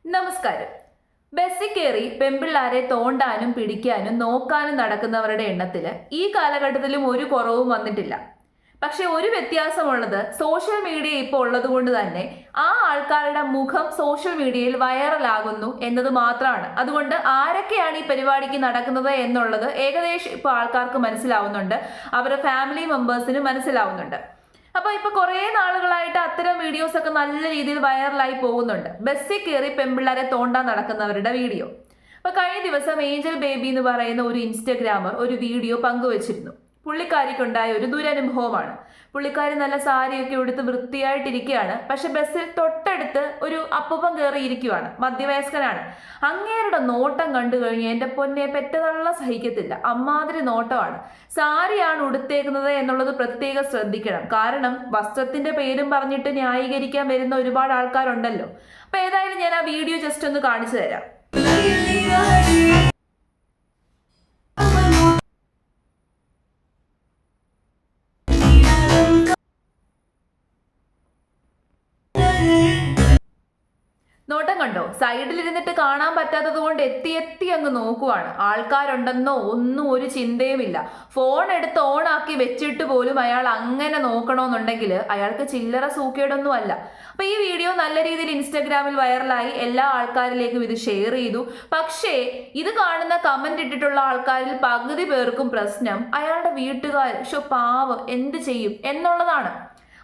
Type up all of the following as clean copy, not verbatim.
നമസ്കാരം. ബസ്സിൽ കയറി പെമ്പിള്ളാരെ തോണ്ടാനും പിടിക്കാനും നോക്കാനും നടക്കുന്നവരുടെ എണ്ണത്തിൽ ഈ കാലഘട്ടത്തിലും ഒരു കുറവും വന്നിട്ടില്ല. പക്ഷെ ഒരു വ്യത്യാസമുള്ളത്, സോഷ്യൽ മീഡിയ ഇപ്പോൾ ഉള്ളത് കൊണ്ട് തന്നെ ആ ആൾക്കാരുടെ മുഖം സോഷ്യൽ മീഡിയയിൽ വൈറലാകുന്നു എന്നത് മാത്രമാണ്. അതുകൊണ്ട് ആരൊക്കെയാണ് ഈ പരിപാടിക്ക് നടക്കുന്നത് എന്നുള്ളത് ഏകദേശം ഇപ്പോൾ ആൾക്കാർക്ക് മനസ്സിലാവുന്നുണ്ട്, അവരുടെ ഫാമിലി മെമ്പേഴ്സിന് മനസ്സിലാവുന്നുണ്ട്. അപ്പൊ ഇപ്പൊ കുറെ നാളുകളായിട്ട് അത്തരം വീഡിയോസ് ഒക്കെ നല്ല രീതിയിൽ വൈറലായി പോകുന്നുണ്ട്. ബസ്സിൽ കയറി പെമ്പിള്ളാരെ തോണ്ടാൻ നടക്കുന്നവരുടെ വീഡിയോ. അപ്പൊ കഴിഞ്ഞ ദിവസം ഏഞ്ചൽ ബേബി എന്ന് പറയുന്ന ഒരു ഇൻസ്റ്റഗ്രാമർ ഒരു വീഡിയോ പങ്കുവച്ചിരുന്നു. പുള്ളിക്കാരിക്കുണ്ടായ ഒരു ദുരനുഭവമാണ്. പുള്ളിക്കാരി നല്ല സാരിയൊക്കെ ഉടുത്ത് വൃത്തിയായിട്ടിരിക്കുകയാണ്. പക്ഷെ ബസ്സിൽ തൊട്ടടുത്ത് ഒരു അപ്പൂപ്പൻ കയറി ഇരിക്കുവാണ്, മധ്യവയസ്കനാണ്. അങ്ങേരുടെ നോട്ടം കണ്ടു കഴിഞ്ഞ് എൻ്റെ പൊന്നെ പെറ്റതള്ള സഹിക്കത്തില്ല, അമ്മാതിരി നോട്ടമാണ്. സാരിയാണ് ഉടുത്തേക്കുന്നത് എന്നുള്ളത് പ്രത്യേകം ശ്രദ്ധിക്കണം. കാരണം വസ്ത്രത്തിന്റെ പേരും പറഞ്ഞിട്ട് ന്യായീകരിക്കാൻ വരുന്ന ഒരുപാട് ആൾക്കാരുണ്ടല്ലോ. അപ്പൊ ഏതായാലും ഞാൻ ആ വീഡിയോ ജസ്റ്റ് ഒന്ന് കാണിച്ചു തരാം. നോട്ടം കണ്ടോ? സൈഡിലിരുന്നിട്ട് കാണാൻ പറ്റാത്തത് കൊണ്ട് എത്തി അങ്ങ് നോക്കുവാണ്. ആൾക്കാരുണ്ടെന്നോ ഒന്നും ഒരു ചിന്തയുമില്ല. ഫോൺ എടുത്ത് ഓണാക്കി വെച്ചിട്ട് പോലും അയാൾ അങ്ങനെ നോക്കണമെന്നുണ്ടെങ്കിൽ അയാൾക്ക് ചില്ലറ സൂക്കേടൊന്നും അല്ല. അപ്പൊ ഈ വീഡിയോ നല്ല രീതിയിൽ ഇൻസ്റ്റഗ്രാമിൽ വൈറലായി, എല്ലാ ആൾക്കാരിലേക്കും ഇത് ഷെയർ ചെയ്തു. പക്ഷേ ഇത് കാണുന്ന കമന്റ് ഇട്ടിട്ടുള്ള ആൾക്കാരിൽ പകുതി പേർക്കും പ്രശ്നം അയാളുടെ വീട്ടുകാർ പാവം എന്ത് ചെയ്യും എന്നുള്ളതാണ്.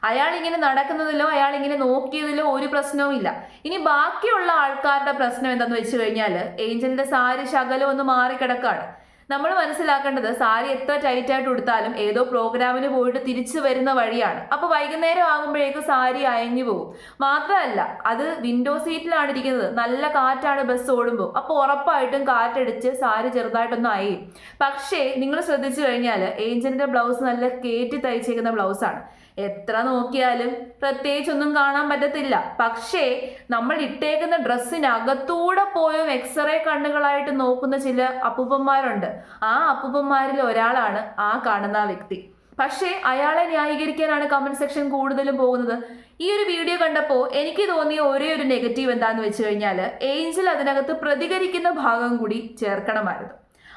അയാൾ ഇങ്ങനെ നടക്കുന്നതിലോ അയാൾ ഇങ്ങനെ നോക്കിയതിലോ ഒരു പ്രശ്നവും ഇല്ല. ഇനി ബാക്കിയുള്ള ആൾക്കാരുടെ പ്രശ്നം എന്താന്ന് വെച്ച് കഴിഞ്ഞാൽ ഏഞ്ചലിന്റെ സാരി ശകലം ഒന്ന് മാറിക്കിടക്കാണ്. നമ്മൾ മനസ്സിലാക്കേണ്ടത്, സാരി എത്ര ടൈറ്റ് ആയിട്ട് ഉടുത്താലും ഏതോ പ്രോഗ്രാമിന് പോയിട്ട് തിരിച്ചു വരുന്ന വഴിയാണ്. അപ്പൊ വൈകുന്നേരം ആകുമ്പോഴേക്കും സാരി അയഞ്ഞു പോകും. മാത്രമല്ല അത് വിൻഡോ സീറ്റിലാണ് ഇരിക്കുന്നത്, നല്ല കാറ്റാണ് ബസ് ഓടുമ്പോൾ. അപ്പൊ ഉറപ്പായിട്ടും കാറ്റടിച്ച് സാരി ചെറുതായിട്ടൊന്നും അയയും. പക്ഷേ നിങ്ങൾ ശ്രദ്ധിച്ചു കഴിഞ്ഞാൽ ഏഞ്ചലിന്റെ ബ്ലൗസ് നല്ല കയറ്റി തയ്ച്ചേക്കുന്ന ബ്ലൗസാണ്. എത്ര നോക്കിയാലും പ്രത്യേകിച്ചൊന്നും കാണാൻ പറ്റത്തില്ല. പക്ഷേ നമ്മൾ ഇട്ടേക്കുന്ന ഡ്രസ്സിനകത്തൂടെ പോലും എക്സ്റേ കണ്ണുകളായിട്ട് നോക്കുന്ന ചില അപ്പൂപ്പന്മാരുണ്ട്. ആ അപ്പൂപ്പന്മാരിൽ ഒരാളാണ് ആ കാണുന്ന വ്യക്തി. പക്ഷേ അയാളെ ന്യായീകരിക്കാനാണ് കമന്റ് സെക്ഷൻ കൂടുതലും പോകുന്നത്. ഈ ഒരു വീഡിയോ കണ്ടപ്പോൾ എനിക്ക് തോന്നിയ ഒരേ ഒരു നെഗറ്റീവ് എന്താന്ന് വെച്ച് കഴിഞ്ഞാൽ ഏഞ്ചൽ അതിനകത്ത് പ്രതികരിക്കുന്ന ഭാഗം കൂടി ചേർക്കണമായിരുന്നു.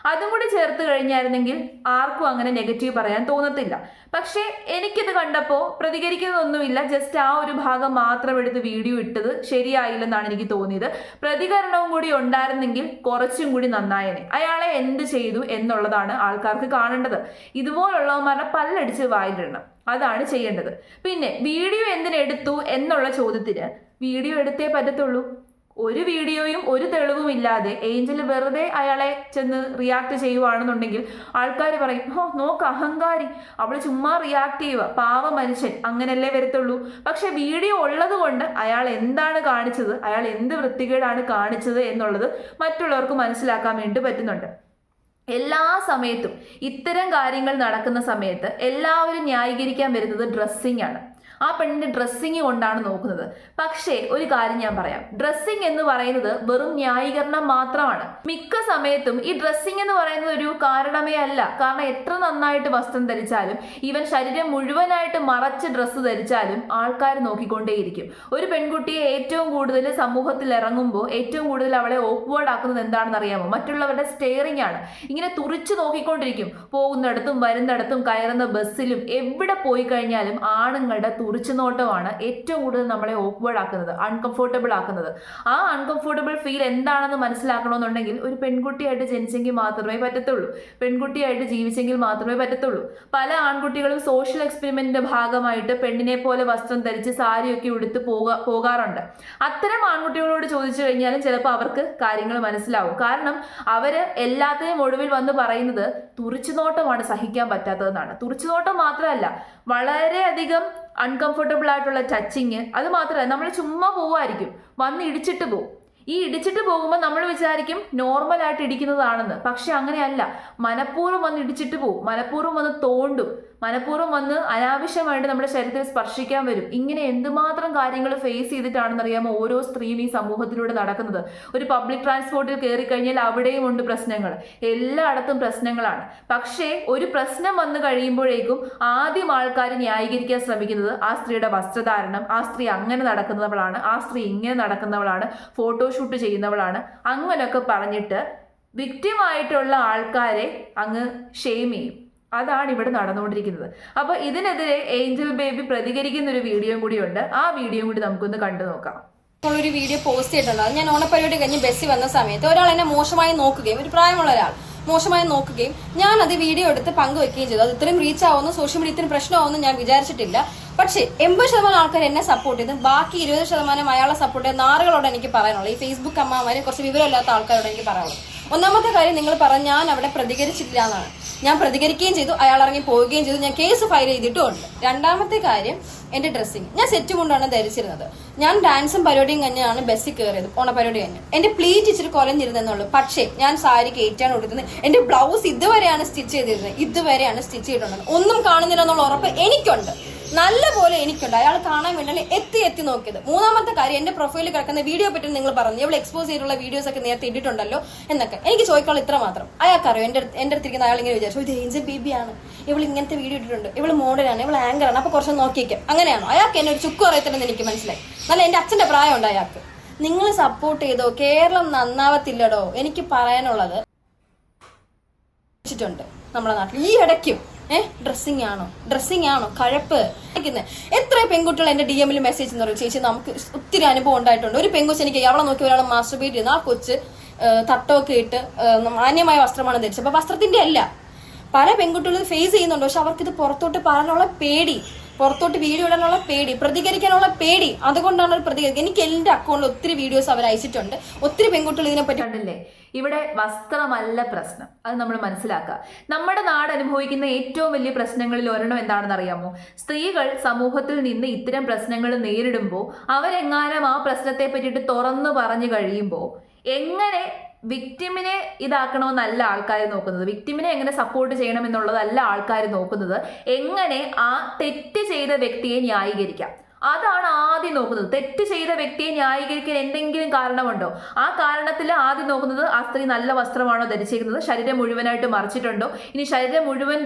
അതും കൂടി ചേർത്ത് കഴിഞ്ഞായിരുന്നെങ്കിൽ ആർക്കും അങ്ങനെ നെഗറ്റീവ് പറയാൻ തോന്നത്തില്ല. പക്ഷേ എനിക്കിത് കണ്ടപ്പോൾ പ്രതികരിക്കുന്നതൊന്നുമില്ല, ജസ്റ്റ് ആ ഒരു ഭാഗം മാത്രം എടുത്ത് വീഡിയോ ഇട്ടത് ശരിയായില്ലെന്നാണ് എനിക്ക് തോന്നിയത്. പ്രതികരണവും കൂടി ഉണ്ടായിരുന്നെങ്കിൽ കുറച്ചും കൂടി നന്നായേനെ. അയാളെ എന്ത് ചെയ്തു എന്നുള്ളതാണ് ആൾക്കാർക്ക് കാണേണ്ടത്. ഇതുപോലുള്ളവന്മാരുടെ പല്ലടിച്ച് വായിലിടണം, അതാണ് ചെയ്യേണ്ടത്. പിന്നെ വീഡിയോ എന്തിനെടുത്തു എന്നുള്ള ചോദ്യത്തിന് വീഡിയോ എടുത്തേ പറ്റത്തുള്ളൂ. ഒരു വീഡിയോയും ഒരു തെളിവും ഇല്ലാതെ ഏഞ്ചൽ വെറുതെ അയാളെ ചെന്ന് റിയാക്ട് ചെയ്യുവാണെന്നുണ്ടെങ്കിൽ ആൾക്കാർ പറയും, നോക്ക് അഹങ്കാരി, അവൾ ചുമ്മാ റിയാക്ട് ചെയ്യുക, പാവ മനുഷ്യൻ, അങ്ങനെയല്ലേ വരത്തുള്ളൂ. പക്ഷെ വീഡിയോ ഉള്ളത് കൊണ്ട് അയാൾ എന്താണ് കാണിച്ചത്, അയാൾ എന്ത് വൃത്തികേടാണ് കാണിച്ചത് എന്നുള്ളത് മറ്റുള്ളവർക്ക് മനസ്സിലാക്കാൻ വേണ്ടി പറ്റുന്നുണ്ട്. എല്ലാ സമയത്തും ഇത്തരം കാര്യങ്ങൾ നടക്കുന്ന സമയത്ത് എല്ലാവരും ന്യായീകരിക്കാൻ വരുന്നത് ഡ്രസ്സിംഗ് ആണ്. ആ പെണ്ണിന്റെ ഡ്രസ്സിങ് കൊണ്ടാണ് നോക്കുന്നത്. പക്ഷേ ഒരു കാര്യം ഞാൻ പറയാം, ഡ്രസ്സിങ് എന്ന് പറയുന്നത് വെറും ന്യായീകരണം മാത്രമാണ്. മിക്ക സമയത്തും ഈ ഡ്രസ്സിങ് എന്ന് പറയുന്നത് ഒരു കാരണമേ അല്ല. കാരണം എത്ര നന്നായിട്ട് വസ്ത്രം ധരിച്ചാലും, ഈവൻ ശരീരം മുഴുവനായിട്ട് മറച്ച് ഡ്രസ്സ് ധരിച്ചാലും ആൾക്കാർ നോക്കിക്കൊണ്ടേയിരിക്കും. ഒരു പെൺകുട്ടിയെ ഏറ്റവും കൂടുതൽ സമൂഹത്തിൽ ഇറങ്ങുമ്പോൾ ഏറ്റവും കൂടുതൽ അവളെ ഓക്വേർഡ് ആക്കുന്നത് എന്താണെന്ന് അറിയാമോ? മറ്റുള്ളവരുടെ സ്റ്റെയറിംഗ് ആണ്. ഇങ്ങനെ തുറിച്ചു നോക്കിക്കൊണ്ടിരിക്കും. പോകുന്നിടത്തും വരുന്നിടത്തും കയറുന്ന ബസ്സിലും എവിടെ പോയി കഴിഞ്ഞാലും ആണുങ്ങളുടെ തുറിച്ചുനോട്ടമാണ് ഏറ്റവും കൂടുതൽ നമ്മളെ ഓക്വേർഡ് ആക്കുന്നത്, അൺകംഫോർട്ടബിൾ ആക്കുന്നത്. ആ അൺകംഫോർട്ടബിൾ ഫീൽ എന്താണെന്ന് മനസ്സിലാക്കണമെന്നുണ്ടെങ്കിൽ ഒരു പെൺകുട്ടിയായിട്ട് ജനിച്ചെങ്കിൽ മാത്രമേ പറ്റത്തുള്ളൂ, പെൺകുട്ടിയായിട്ട് ജീവിച്ചെങ്കിൽ മാത്രമേ പറ്റത്തുള്ളൂ. പല ആൺകുട്ടികളും സോഷ്യൽ എക്സ്പെരിമെന്റിന്റെ ഭാഗമായിട്ട് പെണ്ണിനെ പോലെ വസ്ത്രം ധരിച്ച് സാരിയൊക്കെ ഉടുത്ത് പോകാറുണ്ട്. അത്തരം ആൺകുട്ടികളോട് ചോദിച്ചു കഴിഞ്ഞാലും ചിലപ്പോൾ അവർക്ക് കാര്യങ്ങൾ മനസ്സിലാവും. കാരണം അവര് എല്ലാത്തിനും ഒടുവിൽ വന്ന് പറയുന്നത് തുറിച്ചുനോട്ടമാണ് സഹിക്കാൻ പറ്റാത്തതെന്നാണ്. തുറിച്ചുനോട്ടം മാത്രമല്ല, വളരെയധികം അൺകംഫർട്ടബിൾ ആയിട്ടുള്ള ടച്ചിങ്. അത് മാത്രമല്ല, നമ്മൾ ചുമ്മാ പോവായിരിക്കും, വന്ന് ഇടിച്ചിട്ട് പോകും. ഈ ഇടിച്ചിട്ട് പോകുമ്പോൾ നമ്മൾ വിചാരിക്കും നോർമലായിട്ട് ഇടിക്കുന്നതാണെന്ന്. പക്ഷെ അങ്ങനെയല്ല, മനഃപൂർവ്വം വന്ന് ഇടിച്ചിട്ട് പോകും, മനഃപൂർവ്വം വന്ന് തോണ്ടും. മനഃപൂർവ്വം വന്ന് അനാവശ്യമായിട്ട് നമ്മുടെ ശരീരത്തിൽ സ്പർശിക്കാൻ വരും. ഇങ്ങനെ എന്തുമാത്രം കാര്യങ്ങൾ ഫേസ് ചെയ്തിട്ടാണെന്നറിയാമോ ഓരോ സ്ത്രീയും ഈ സമൂഹത്തിലൂടെ നടക്കുന്നത്. ഒരു പബ്ലിക് ട്രാൻസ്പോർട്ടിൽ കയറി കഴിഞ്ഞാൽ അവിടെയും ഉണ്ട് പ്രശ്നങ്ങൾ, എല്ലായിടത്തും പ്രശ്നങ്ങളാണ്. പക്ഷേ ഒരു പ്രശ്നം വന്നു കഴിയുമ്പോഴേക്കും ആദ്യം ആൾക്കാർ ന്യായീകരിക്കാൻ ശ്രമിക്കുന്നത് ആ സ്ത്രീയുടെ വസ്ത്രധാരണം, ആ സ്ത്രീ അങ്ങനെ നടക്കുന്നവളാണ്, ആ സ്ത്രീ ഇങ്ങനെ നടക്കുന്നവളാണ്, ഫോട്ടോഷൂട്ട് ചെയ്യുന്നവളാണ്, അങ്ങനെയൊക്കെ പറഞ്ഞിട്ട് വിക്റ്റിമായിട്ടുള്ള ആൾക്കാരെ അങ്ങ് ഷെയിം ചെയ്യും. അതാണ് ഇവിടെ നടന്നുകൊണ്ടിരിക്കുന്നത്. അപ്പോൾ ഇതിനെതിരെ ഏഞ്ചൽ ബേബി പ്രതികരിക്കുന്ന ഒരു വീഡിയോ കൂടിയുണ്ട്. ആ വീഡിയോ കൂടി നമുക്കൊന്ന് കണ്ടു നോക്കാം. ഒരു വീഡിയോ പോസ്റ്റ് ചെയ്തിട്ടുണ്ടാകും. ഞാൻ ഓണപ്പരിപാടി കഴിഞ്ഞ് ബസ്സിൽ വന്ന സമയത്ത് ഒരാൾ എന്നെ മോശമായി നോക്കുകയും, ഒരു പ്രായമുള്ള ഒരാൾ മോശമായി നോക്കുകയും ഞാൻ അത് വീഡിയോ എടുത്ത് പങ്കുവെക്കുകയും ചെയ്തു. അത് ഇത്രയും റീച്ച് ആവുമെന്ന്, സോഷ്യൽ മീഡിയ ഇത്രയും പ്രശ്നമാവുമെന്ന് ഞാൻ വിചാരിച്ചിട്ടില്ല. പക്ഷേ 80% ആൾക്കാർ എന്നെ സപ്പോർട്ട് ചെയ്ത് ബാക്കി 20% അയാളെ സപ്പോർട്ട് ചെയ്ത നാറുകളോട് എനിക്ക് പറയാനുള്ളത്, ഈ ഫേസ്ബുക്ക് അമ്മമാരെ കുറച്ച് വിവരമില്ലാത്ത ആൾക്കാരോട് എനിക്ക് പറയാനുള്ളത്, ഒന്നാമത്തെ കാര്യം നിങ്ങൾ പറഞ്ഞ ഞാൻ അവിടെ പ്രതികരിച്ചിട്ടില്ല എന്നാണ്. ഞാൻ പ്രതികരിക്കുകയും ചെയ്തു, അയാൾ ഇറങ്ങി പോവുകയും ചെയ്തു, ഞാൻ കേസ് ഫയൽ ചെയ്തിട്ടുമുണ്ട്. രണ്ടാമത്തെ കാര്യം എന്റെ ഡ്രസ്സിങ്, ഞാൻ സെറ്റ് കൊണ്ടാണ് ധരിച്ചിരുന്നത്. ഞാൻ ഡാൻസും പരിപാടിയും കഴിഞ്ഞാണ് ബസ്സിൽ കയറിയത്, ഓണപരിപാടി കഴിഞ്ഞ്. എന്റെ പ്ലീറ്റ് ഇച്ചിരി കുറഞ്ഞിരുന്നെന്നുള്ളൂ. പക്ഷേ ഞാൻ സാരി കയറ്റാണ് കൊടുക്കുന്നത്. എന്റെ ബ്ലൗസ് ഇതുവരെയാണ് സ്റ്റിച്ച് ചെയ്തിരുന്നത്, ഇതുവരെയാണ് സ്റ്റിച്ച് ചെയ്തിട്ടുള്ളത്. ഒന്നും കാണുന്നില്ല എന്നുള്ള ഉറപ്പ് എനിക്കുണ്ട്, നല്ല പോലെ എനിക്കുണ്ട്. അയാൾ കാണാൻ വേണ്ടിയാണ് എത്തി നോക്കിയത്. മൂന്നാമത്തെ കാര്യം, എന്റെ പ്രൊഫൈലിൽ കിടക്കുന്ന വീഡിയോ പറ്റി നിങ്ങൾ പറഞ്ഞു, ഇവൾ എക്സ്പോസ് ചെയ്തിട്ടുള്ള വീഡിയോസ് ഒക്കെ നേരത്തെ ഇട്ടിട്ടുണ്ടല്ലോ എന്നൊക്കെ. എനിക്ക് ചോദിക്കാനുള്ള ഇത്ര മാത്രം, അയാൾക്കറിയോ എന്റെ അടുത്തിരിക്കുന്ന അയാൾ ഇങ്ങനെ വിചാരിച്ചു ഇത് ഏഞ്ചൽ ബേബിയാണ്, ഇവൾ ഇങ്ങനത്തെ വീഡിയോ ഇട്ടിട്ടുണ്ട്, ഇവൾ മോഡലാണ്, ഇവൾ ആങ്കറാണ്, അപ്പൊ കുറച്ച് നോക്കിയേക്കാം. അങ്ങനെയാണോ? അയാൾക്ക് എന്നെ ഒരു ചുക്കും അറിയത്തില്ലെന്ന് എനിക്ക് മനസ്സിലായി. നല്ല എന്റെ അച്ഛന്റെ പ്രായമുണ്ട് അയാൾക്ക്. നിങ്ങൾ സപ്പോർട്ട് ചെയ്തോ, കേരളം നന്നാവത്തില്ലടോ. എനിക്ക് പറയാനുള്ളത് ണ്ട് നമ്മുടെ നാട്ടിൽ ഈ ഇടയ്ക്കും ഡ്രസ്സിങ് ആണോ കഴപ്പ്. എത്ര പെൺകുട്ടികൾ എന്റെ DM മെസ്സേജ് എന്ന് പറയും, ചേച്ചി നമുക്ക് ഒത്തിരി അനുഭവം ഉണ്ടായിട്ടുണ്ട്. ഒരു പെൺകൊച്ച് എനിക്ക് അവളെ നോക്കി ഒരാളെ മാസ്റ്റർബേറ്റ് ചെയ്യുന്നു, ആ കൊച്ച് തട്ടമൊക്കെ ഇട്ട് മാന്യമായ വസ്ത്രമാണ് ധരിച്ചത്. അപ്പൊ വസ്ത്രത്തിന്റെ അല്ല, പല പെൺകുട്ടികളും ഫേസ് ചെയ്യുന്നുണ്ട്. പക്ഷെ അവർക്കിത് പുറത്തോട്ട് പറയാനുള്ള പേടി, പുറത്തോട്ട് വീഡിയോ ഇടാനുള്ള പേടി, പ്രതികരിക്കാനുള്ള പേടി. അതുകൊണ്ടാണ് ഒരു പ്രതികരിക്കുക. എനിക്ക് എന്റെ അക്കൗണ്ടിൽ ഒത്തിരി വീഡിയോസ് അവർ അയച്ചിട്ടുണ്ട്. ഒത്തിരി പെൺകുട്ടികൾ ഇതിനെപ്പറ്റി കണ്ടില്ലേ. ഇവിടെ വസ്ത്രമല്ല പ്രശ്നം, അത് നമ്മൾ മനസ്സിലാക്കുക. നമ്മുടെ നാട് അനുഭവിക്കുന്ന ഏറ്റവും വലിയ പ്രശ്നങ്ങളിൽ ഒരെണ്ണം എന്താണെന്ന് അറിയാമോ? സ്ത്രീകൾ സമൂഹത്തിൽ നിന്ന് ഇത്തരം പ്രശ്നങ്ങൾ നേരിടുമ്പോൾ അവരെങ്ങാനും ആ പ്രശ്നത്തെ പറ്റിയിട്ട് തുറന്നു പറഞ്ഞു കഴിയുമ്പോൾ എങ്ങനെ വിക്ടിമിനെ ഇതാക്കണമെന്നല്ല ആൾക്കാർ നോക്കുന്നത്, വിക്ടിമിനെ എങ്ങനെ സപ്പോർട്ട് ചെയ്യണം എന്നുള്ളതല്ല ആൾക്കാർ നോക്കുന്നത്, എങ്ങനെ ആ തെറ്റ് ചെയ്ത വ്യക്തിയെ ന്യായീകരിക്കാം. അതാണ് ആദ്യം നോക്കുന്നത്. തെറ്റ് ചെയ്ത വ്യക്തിയെ ന്യായീകരിക്കാൻ എന്തെങ്കിലും കാരണമുണ്ടോ? ആ കാരണത്തിൽ ആദ്യം നോക്കുന്നത് ആ സ്ത്രീ നല്ല വസ്ത്രമാണോ ധരിച്ചിരിക്കുന്നത്, ശരീരം മുഴുവനായിട്ട് മറച്ചിട്ടുണ്ടോ. ഇനി ശരീരം മുഴുവൻ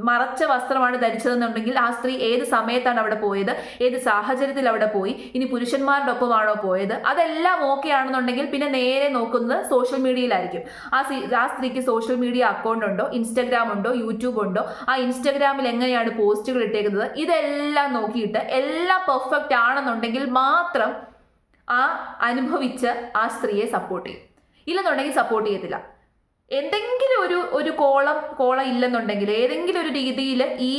മറച്ച വസ്ത്രമാണ് ധരിച്ചതെന്നുണ്ടെങ്കിൽ ആ സ്ത്രീ ഏത് സമയത്താണ് അവിടെ പോയത്, ഏത് സാഹചര്യത്തിൽ അവിടെ പോയി, ഇനി പുരുഷന്മാരുടെ ഒപ്പമാണോ പോയത്, അതെല്ലാം ഓക്കെ ആണെന്നുണ്ടെങ്കിൽ പിന്നെ നേരെ നോക്കുന്നത് സോഷ്യൽ മീഡിയയിലായിരിക്കും. ആ സ്ത്രീക്ക് സോഷ്യൽ മീഡിയ അക്കൗണ്ട് ഉണ്ടോ, ഇൻസ്റ്റഗ്രാം ഉണ്ടോ, യൂട്യൂബ് ഉണ്ടോ, ആ ഇൻസ്റ്റഗ്രാമിൽ എങ്ങനെയാണ് പോസ്റ്റുകൾ ഇട്ടേക്കുന്നത്, ഇതെല്ലാം നോക്കിയിട്ട് എല്ലാം പെർഫെക്റ്റ് ആണെന്നുണ്ടെങ്കിൽ മാത്രം ആ അനുഭവിച്ച ആ സ്ത്രീയെ സപ്പോർട്ട് ചെയ്യും. ഇല്ലെന്നുണ്ടെങ്കിൽ സപ്പോർട്ട് ചെയ്യത്തില്ല. എന്തെങ്കിലും ഒരു കോളം ഇല്ലെന്നുണ്ടെങ്കിൽ, ഏതെങ്കിലും ഒരു രീതിയിൽ ഈ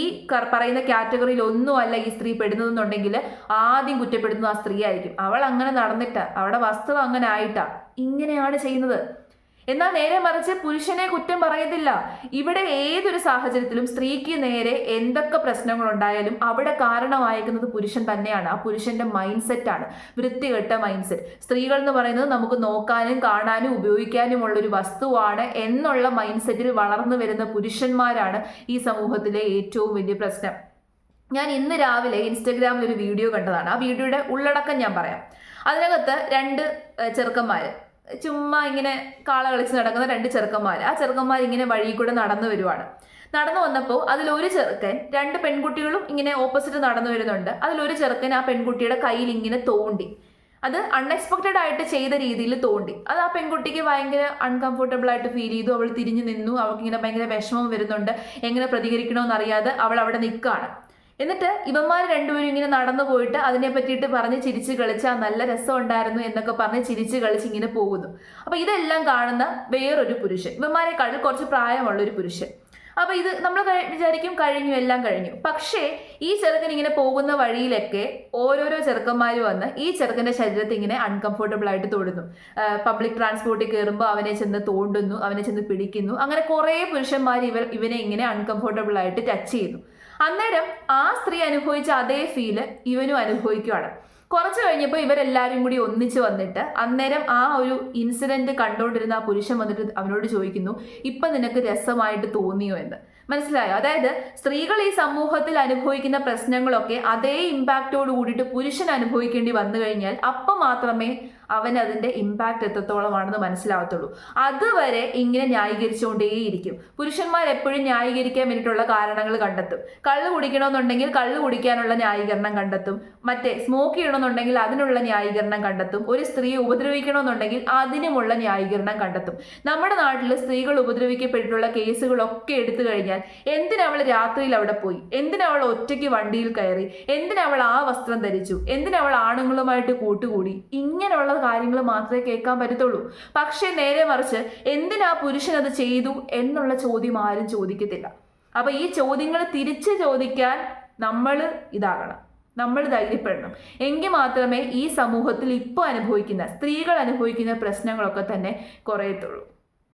പറയുന്ന കാറ്റഗറിയിൽ ഒന്നുമല്ല ഈ സ്ത്രീ പെടുന്നതെന്നുണ്ടെങ്കിൽ ആദ്യം കുറ്റപ്പെടുന്നത് ആ സ്ത്രീ ആയിരിക്കും. അവൾ അങ്ങനെ നടന്നിട്ടാ, അവളുടെ വസ്ത്രം അങ്ങനെ ആയിട്ടാ ഇങ്ങനെയാണ് ചെയ്യുന്നത്. എന്നാൽ നേരെ മറിച്ച് പുരുഷനെ കുറ്റം പറയത്തില്ല. ഇവിടെ ഏതൊരു സാഹചര്യത്തിലും സ്ത്രീക്ക് നേരെ എന്തൊക്കെ പ്രശ്നങ്ങൾ ഉണ്ടായാലും അവിടെ കാരണമായിരിക്കുന്നത് പുരുഷൻ തന്നെയാണ്. ആ പുരുഷന്റെ മൈൻഡ് സെറ്റാണ്, വൃത്തികെട്ട മൈൻഡ് സെറ്റ്. സ്ത്രീകൾ എന്ന് പറയുന്നത് നമുക്ക് നോക്കാനും കാണാനും ഉപയോഗിക്കാനുമുള്ള ഒരു വസ്തുവാണ് എന്നുള്ള മൈൻഡ് സെറ്റിൽ വളർന്നു വരുന്ന പുരുഷന്മാരാണ് ഈ സമൂഹത്തിലെ ഏറ്റവും വലിയ പ്രശ്നം. ഞാൻ ഇന്ന് രാവിലെ ഇൻസ്റ്റഗ്രാമിൽ ഒരു വീഡിയോ കണ്ടതാണ്. ആ വീഡിയോയുടെ ഉള്ളടക്കം ഞാൻ പറയാം. അതിനകത്ത് 2 ചെറുക്കന്മാര് ചുമ്മാ ഇങ്ങനെ കാള കളിച്ച് നടക്കുന്ന 2 ചെറുക്കന്മാർ. ആ ചെറുക്കന്മാർ ഇങ്ങനെ വഴി കൂടെ നടന്നു വരുവാണ്. നടന്നു വന്നപ്പോൾ അതിലൊരു ചെറുക്കൻ 2 പെൺകുട്ടികളും ഇങ്ങനെ ഓപ്പോസിറ്റ് നടന്നു വരുന്നുണ്ട്. അതിലൊരു ചെറുക്കൻ ആ പെൺകുട്ടിയുടെ കയ്യിൽ ഇങ്ങനെ തോണ്ടി. അത് അൺഎക്സ്പെക്റ്റഡ് ആയിട്ട് ചെയ്ത രീതിയിൽ തോണ്ടി. അത് ആ പെൺകുട്ടിക്ക് ഭയങ്കര അൺകംഫർട്ടബിൾ ആയിട്ട് ഫീൽ ചെയ്തു. അവൾ തിരിഞ്ഞു നിന്നു. അവൾക്ക് ഇങ്ങനെ ഭയങ്കര വിഷമം വരുന്നുണ്ട്. എങ്ങനെ പ്രതികരിക്കണമെന്ന് അറിയാതെ അവൾ അവിടെ നിൽക്കുകയാണ്. എന്നിട്ട് ഇവന്മാർ രണ്ടുപേരും ഇങ്ങനെ നടന്നു പോയിട്ട് അതിനെ പറ്റിയിട്ട് പറഞ്ഞ് ചിരിച്ച് കളിച്ച് ആ നല്ല രസം ഉണ്ടായിരുന്നു എന്നൊക്കെ പറഞ്ഞ് ചിരിച്ച് കളിച്ച് ഇങ്ങനെ പോകുന്നു. അപ്പൊ ഇതെല്ലാം കാണുന്ന വേറൊരു പുരുഷൻ, ഇവന്മാരെക്കാൾ കുറച്ച് പ്രായമുള്ളൊരു പുരുഷൻ. അപ്പൊ ഇത് നമ്മൾ വിചാരിക്കും കഴിഞ്ഞു, എല്ലാം കഴിഞ്ഞു. പക്ഷേ ഈ ചെറുക്കൻ ഇങ്ങനെ പോകുന്ന വഴിയിലൊക്കെ ഓരോരോ ചെറുക്കന്മാർ വന്ന് ഈ ചെറുക്കന്റെ ശരീരത്തിൽ ഇങ്ങനെ അൺകംഫർട്ടബിൾ ആയിട്ട് തൊടുന്നു. പബ്ലിക് ട്രാൻസ്പോർട്ടിൽ കയറുമ്പോൾ അവനെ ചെന്ന് തോണ്ടുന്നു, അവനെ ചെന്ന് പിടിക്കുന്നു. അങ്ങനെ കുറെ പുരുഷന്മാർ ഇവനെ ഇങ്ങനെ അൺകംഫർട്ടബിൾ ആയിട്ട് ടച്ച് ചെയ്യുന്നു. അന്നേരം ആ സ്ത്രീ അനുഭവിച്ച അതേ ഫീല് ഇവനും അനുഭവിക്കുകയാണ്. കുറച്ച് കഴിഞ്ഞപ്പോൾ ഇവരെല്ലാവരും കൂടി ഒന്നിച്ച് വന്നിട്ട് അന്നേരം ആ ഒരു ഇൻസിഡന്റ് കണ്ടുകൊണ്ടിരുന്ന ആ പുരുഷൻ വന്നിട്ട് അവനോട് ചോദിക്കുന്നു, ഇപ്പം നിനക്ക് രസമായിട്ട് തോന്നിയോ എന്ന്. മനസ്സിലായോ? അതായത് സ്ത്രീകൾ ഈ സമൂഹത്തിൽ അനുഭവിക്കുന്ന പ്രശ്നങ്ങളൊക്കെ അതേ ഇമ്പാക്റ്റോട് കൂടിയിട്ട് പുരുഷൻ അനുഭവിക്കേണ്ടി വന്നു കഴിഞ്ഞാൽ അപ്പം മാത്രമേ അവൻ അതിന്റെ ഇമ്പാക്റ്റ് എത്രത്തോളമാണെന്ന് മനസ്സിലാവത്തുള്ളൂ. അതുവരെ ഇങ്ങനെ ന്യായീകരിച്ചുകൊണ്ടേയിരിക്കും. പുരുഷന്മാർ എപ്പോഴും ന്യായീകരിക്കാൻ വേണ്ടിയിട്ടുള്ള കാരണങ്ങൾ കണ്ടെത്തും. കള്ള് കുടിക്കണമെന്നുണ്ടെങ്കിൽ കള്ള് കുടിക്കാനുള്ള ന്യായീകരണം കണ്ടെത്തും. മറ്റേ സ്മോക്ക് ചെയ്യണമെന്നുണ്ടെങ്കിൽ അതിനുള്ള ന്യായീകരണം കണ്ടെത്തും. ഒരു സ്ത്രീയെ ഉപദ്രവിക്കണമെന്നുണ്ടെങ്കിൽ അതിനുമുള്ള ന്യായീകരണം കണ്ടെത്തും. നമ്മുടെ നാട്ടിൽ സ്ത്രീകൾ ഉപദ്രവിക്കപ്പെട്ടിട്ടുള്ള കേസുകളൊക്കെ എടുത്തു കഴിഞ്ഞാൽ എന്തിനവൾ രാത്രിയിൽ അവിടെ പോയി, എന്തിനവൾ ഒറ്റയ്ക്ക് വണ്ടിയിൽ കയറി, എന്തിനവൾ ആ വസ്ത്രം ധരിച്ചു, എന്തിനവൾ ആണുങ്ങളുമായിട്ട് കൂട്ടുകൂടി, ഇങ്ങനെയുള്ള കാര്യങ്ങൾ മാത്രമേ കേൾക്കാൻ പറ്റത്തുള്ളൂ. പക്ഷേ നേരെ മറിച്ച് എന്തിനാ പുരുഷൻ അത് ചെയ്തു എന്നുള്ള ചോദ്യം ആരും ചോദിക്കത്തില്ല. അപ്പൊ ഈ ചോദ്യങ്ങൾ തിരിച്ച് ചോദിക്കാൻ നമ്മൾ ഇതാകണം, നമ്മൾ ധൈര്യപ്പെടണം. എങ്കിൽ മാത്രമേ ഈ സമൂഹത്തിൽ ഇപ്പോൾ അനുഭവിക്കുന്ന സ്ത്രീകൾ അനുഭവിക്കുന്ന പ്രശ്നങ്ങളൊക്കെ തന്നെ കുറയത്തുള്ളൂ.